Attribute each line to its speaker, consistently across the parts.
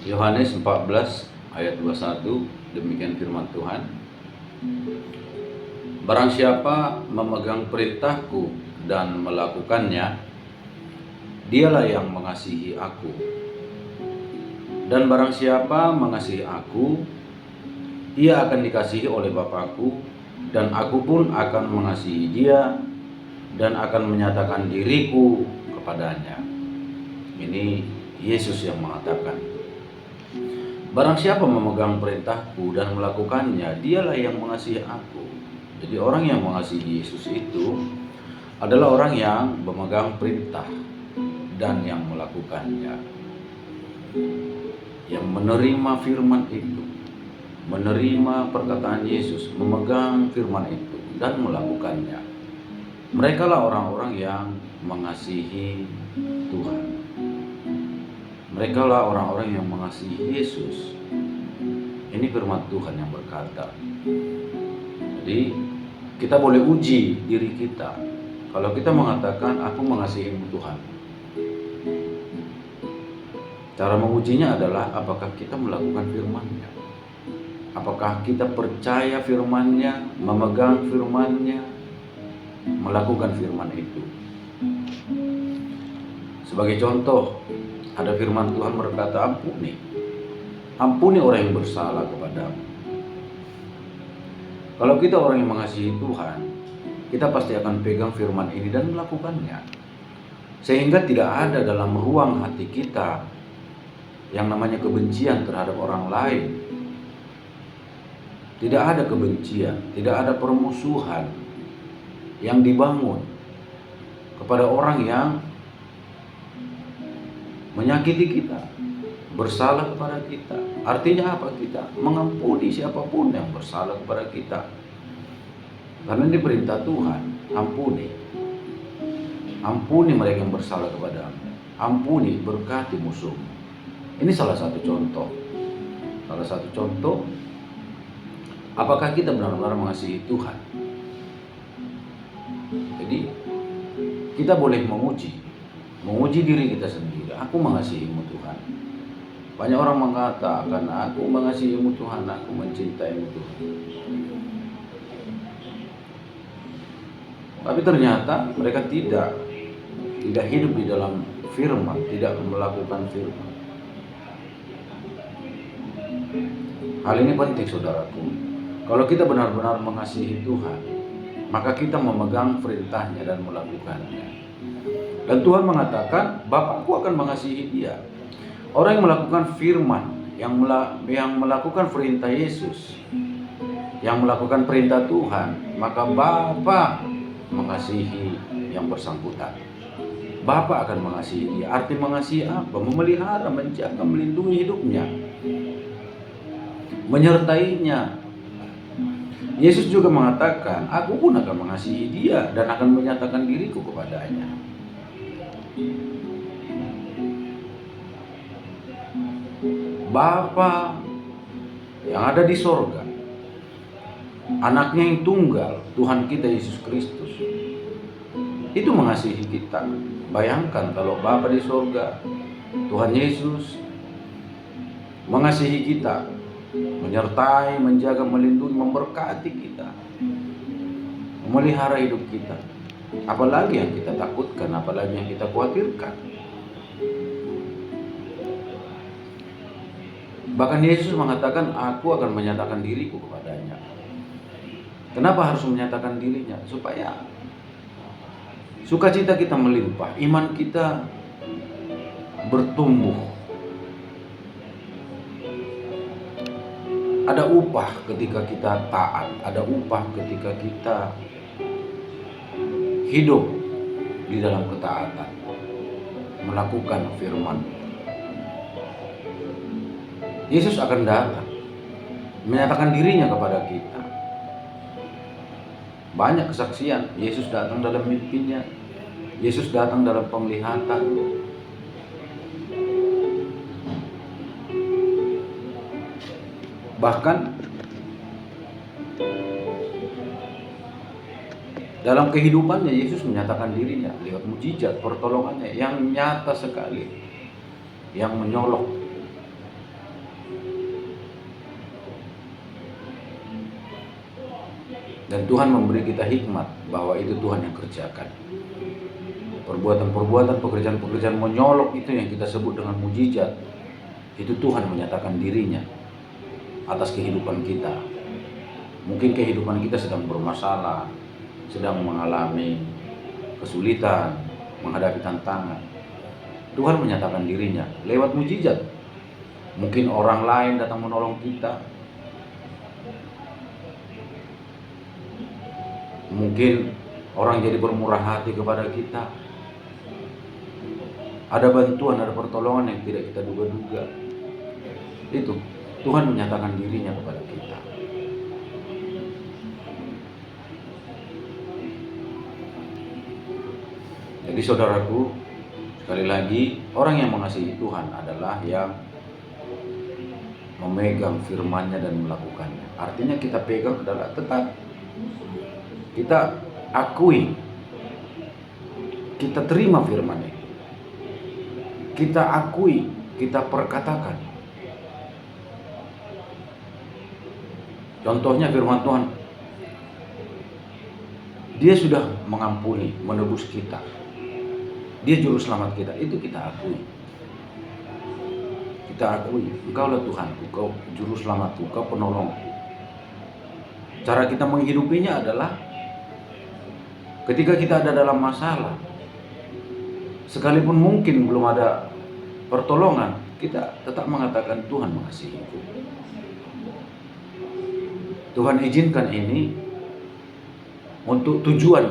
Speaker 1: Yohanes 14 ayat 21, demikian firman Tuhan. Barang siapa memegang perintahku dan melakukannya, dialah yang mengasihi aku. Dan barang siapa mengasihi aku, ia akan dikasihi oleh Bapakku, dan aku pun akan mengasihi dia dan akan menyatakan diriku kepadanya. Ini Yesus yang mengatakan. Barang siapa memegang perintahku dan melakukannya, dialah yang mengasihi aku. Jadi orang yang mengasihi Yesus itu adalah orang yang memegang perintah dan yang melakukannya, yang menerima firman itu, menerima perkataan Yesus, memegang firman itu dan melakukannya. Mereka lah orang-orang yang mengasihi Tuhan. Mereka lah orang-orang yang mengasihi Yesus. Ini firman Tuhan yang berkata. Jadi kita boleh uji diri kita. Kalau kita mengatakan aku mengasihimu Tuhan, cara mengujinya adalah apakah kita melakukan firman-Nya. Apakah kita percaya firman-Nya, memegang firman-Nya, melakukan firman itu. Sebagai contoh, ada firman Tuhan berkata, ampuni orang yang bersalah kepadamu. Kalau kita orang yang mengasihi Tuhan, kita pasti akan pegang firman ini dan melakukannya. Sehingga tidak ada dalam ruang hati kita yang namanya kebencian terhadap orang lain. Tidak ada kebencian, tidak ada permusuhan yang dibangun kepada orang yang menyakiti kita, bersalah kepada kita. Artinya apa? Kita mengampuni siapapun yang bersalah kepada kita. Karena ini perintah Tuhan, ampuni. Ampuni mereka yang bersalah kepadamu. Ampuni, berkati musuhmu. Ini salah satu contoh. Salah satu contoh, apakah kita benar-benar mengasihi Tuhan? Jadi, kita boleh menguji diri kita sendiri. Aku mengasihimu Tuhan. Banyak orang mengatakan, aku mengasihimu Tuhan, aku mencintaimu Tuhan. Tapi ternyata mereka tidak hidup di dalam firman, tidak melakukan firman. Hal ini penting, saudaraku. Kalau kita benar-benar mengasihi Tuhan, maka kita memegang perintahnya dan melakukannya. Dan Tuhan mengatakan, Bapakku akan mengasihi dia. Orang yang melakukan firman, yang melakukan perintah Yesus, yang melakukan perintah Tuhan, maka Bapa mengasihi yang bersangkutan. Bapa akan mengasihi dia. Arti mengasihi apa? Memelihara, menjaga, melindungi hidupnya, menyertainya. Yesus juga mengatakan, aku pun akan mengasihi dia dan akan menyatakan diriku kepadanya. Bapa yang ada di sorga, anaknya yang tunggal, Tuhan kita Yesus Kristus, itu mengasihi kita. Bayangkan kalau Bapa di sorga, Tuhan Yesus mengasihi kita, menyertai, menjaga, melindungi, memberkati kita, memelihara hidup kita. Apalagi yang kita takutkan, apalagi yang kita khawatirkan. Bahkan Yesus mengatakan, aku akan menyatakan diriku kepadanya. Kenapa harus menyatakan dirinya? Supaya sukacita kita melimpah, iman kita bertumbuh. Ada upah ketika kita taat, ada upah ketika kita hidup di dalam ketaatan, melakukan firman. Yesus akan datang, menyatakan dirinya kepada kita. Banyak kesaksian, Yesus datang dalam mimpinya, Yesus datang dalam penglihatan. Bahkan dalam kehidupannya Yesus menyatakan dirinya lewat mujizat, pertolongannya yang nyata sekali, yang menyolok. Dan Tuhan memberi kita hikmat bahwa itu Tuhan yang kerjakan. Perbuatan-perbuatan, pekerjaan-pekerjaan menyolok itu yang kita sebut dengan mujizat, itu Tuhan menyatakan dirinya atas kehidupan kita. Mungkin kehidupan kita sedang bermasalah, sedang mengalami kesulitan, menghadapi tantangan. Tuhan menyatakan dirinya lewat mujizat. Mungkin orang lain datang menolong kita. Mungkin orang jadi bermurah hati kepada kita. Ada bantuan, ada pertolongan yang tidak kita duga-duga. Itu Tuhan menyatakan dirinya kepada kita. Jadi saudaraku, sekali lagi, orang yang mengasihi Tuhan adalah yang memegang firman-Nya dan melakukannya. Artinya kita pegang adalah tetap kita akui, kita terima firman itu. Kita akui, kita perkatakan. Contohnya firman Tuhan, Dia sudah mengampuni, menebus kita. Dia juru selamat kita, itu kita akui. Kita akui, Engkaulah Tuhanku, Engkau juru selamatku, Engkau penolongku. Cara kita menghidupinya adalah ketika kita ada dalam masalah, sekalipun mungkin belum ada pertolongan, kita tetap mengatakan Tuhan mengasihiku. Tuhan izinkan ini untuk tujuan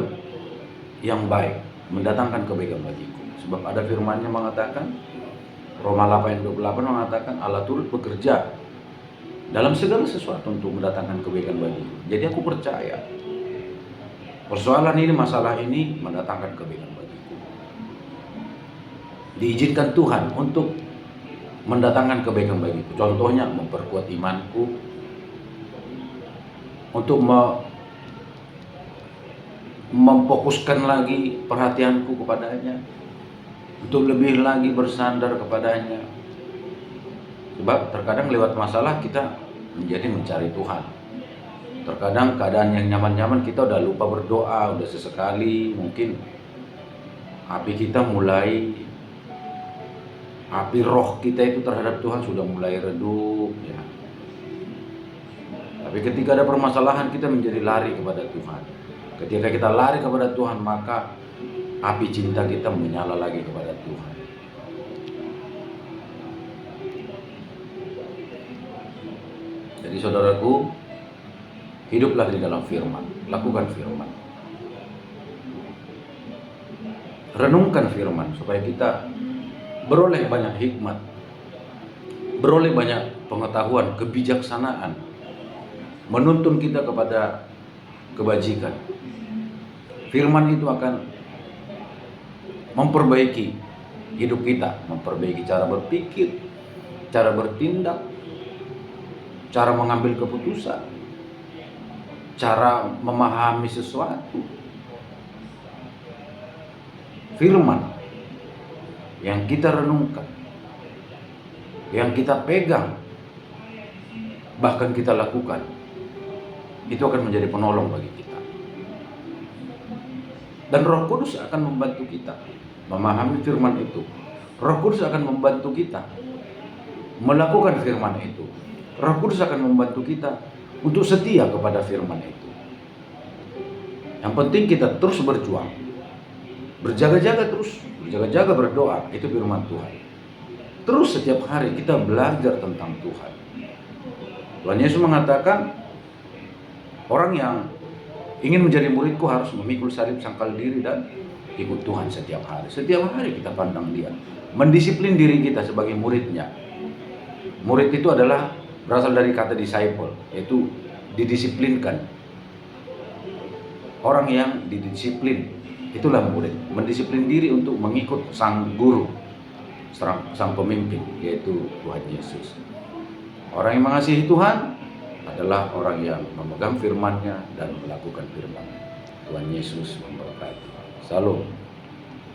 Speaker 1: yang baik, mendatangkan kebaikan bagiku. Sebab ada firman-Nya mengatakan, Roma 8:28 mengatakan Allah turut bekerja dalam segala sesuatu untuk mendatangkan kebaikan bagiku. Jadi aku percaya persoalan ini, masalah ini mendatangkan kebaikan bagiku. Diizinkan Tuhan untuk mendatangkan kebaikan bagiku. Contohnya memperkuat imanku, untuk memfokuskan lagi perhatianku kepadanya, untuk lebih lagi bersandar kepadanya. Sebab terkadang lewat masalah kita menjadi mencari Tuhan. Terkadang keadaan yang nyaman-nyaman kita udah lupa berdoa, udah sesekali mungkin api kita mulai, api roh kita itu terhadap Tuhan sudah mulai redup ya. Tapi ketika ada permasalahan kita menjadi lari kepada Tuhan. Ketika kita lari kepada Tuhan, maka api cinta kita menyala lagi kepada Tuhan. Jadi saudaraku, hiduplah di dalam firman, lakukan firman. Renungkan firman supaya kita beroleh banyak hikmat, beroleh banyak pengetahuan, kebijaksanaan, menuntun kita kepada kebajikan. Firman itu akan memperbaiki hidup kita, memperbaiki cara berpikir, cara bertindak, cara mengambil keputusan, cara memahami sesuatu. Firman yang kita renungkan, yang kita pegang, bahkan kita lakukan, itu akan menjadi penolong bagi kita. Dan Roh Kudus akan membantu kita memahami firman itu. Roh Kudus akan membantu kita melakukan firman itu. Roh Kudus akan membantu kita untuk setia kepada firman itu. Yang penting kita terus berjuang, berjaga-jaga berdoa, itu firman Tuhan. Terus setiap hari kita belajar tentang Tuhan. Tuhan Yesus mengatakan, orang yang ingin menjadi muridku harus memikul salib, sangkal diri, dan ikut Tuhan setiap hari. Setiap hari kita pandang Dia, mendisiplin diri kita sebagai muridnya. Murid itu adalah berasal dari kata disciple, yaitu didisiplinkan. Orang yang didisiplin, itulah murid. Mendisiplin diri untuk mengikut sang guru, sang pemimpin, yaitu Tuhan Yesus. Orang yang mengasihi Tuhan adalah orang yang memegang firman-Nya dan melakukan firman. Tuhan Yesus memberkati. Salam.